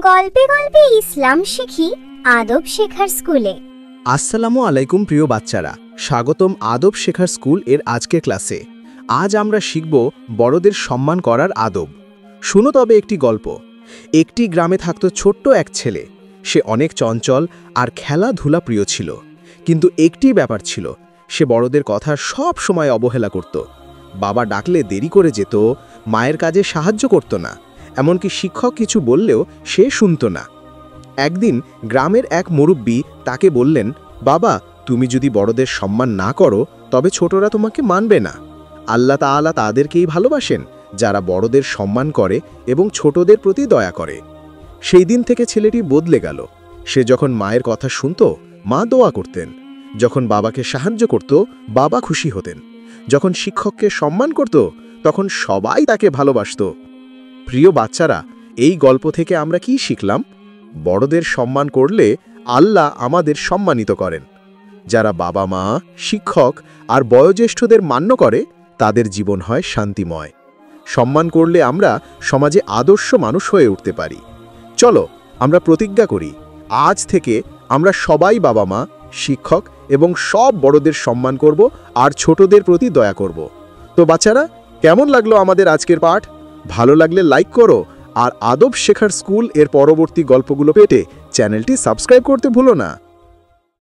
গল্পে গল্পে ইসলাম শিখি আদব শেখার স্কুলে। আসসালামু আলাইকুম প্রিয় বাচ্চারা, স্বাগতম আদব শেখার স্কুল এর আজকের ক্লাসে। আজ আমরা শিখব বড়দের সম্মান করার আদব। শুনো তবে একটি গল্প। একটি গ্রামে থাকত ছোট্ট এক ছেলে। সে অনেক চঞ্চল আর খেলাধুলা প্রিয় ছিল, কিন্তু একটি ব্যাপার ছিল, সে বড়দের কথা সব সময় অবহেলা করত। বাবা ডাকলে দেরি করে যেত, মায়ের কাজে সাহায্য করত না, এমনকি শিক্ষক কিছু বললেও সে শুনত না। একদিন গ্রামের এক মুরব্বী তাকে বললেন, বাবা, তুমি যদি বড়দের সম্মান না করো তবে ছোটরা তোমাকে মানবে না। আল্লাহ তাআলা তাদেরকেই ভালোবাসেন যারা বড়দের সম্মান করে এবং ছোটদের প্রতি দয়া করে। সেই দিন থেকে ছেলেটি বদলে গেল। সে যখন মায়ের কথা শুনত, মা দোয়া করতেন। যখন বাবাকে সাহায্য করত, বাবা খুশি হতেন। যখন শিক্ষককে সম্মান করত, তখন সবাই তাকে ভালোবাসত। প্রিয় বাচ্চারা, এই গল্প থেকে আমরা কি শিখলাম? বড়দের সম্মান করলে আল্লাহ আমাদের সম্মানিত করেন। যারা বাবা মা, শিক্ষক আর বয়োজ্যেষ্ঠদের মান্য করে, তাদের জীবন হয় শান্তিময়। সম্মান করলে আমরা সমাজে আদর্শ মানুষ হয়ে উঠতে পারি। চলো আমরা প্রতিজ্ঞা করি, আজ থেকে আমরা সবাই বাবা মা, শিক্ষক এবং সব বড়দের সম্মান করব আর ছোটদের প্রতি দয়া করব। তো বাচ্চারা, কেমন লাগলো আমাদের আজকের পাঠ? ভালো লাগলে লাইক করো, আর আদব শেখার স্কুল এর পরবর্তী গল্পগুলো পেতে চ্যানেলটি সাবস্ক্রাইব করতে ভুলো না।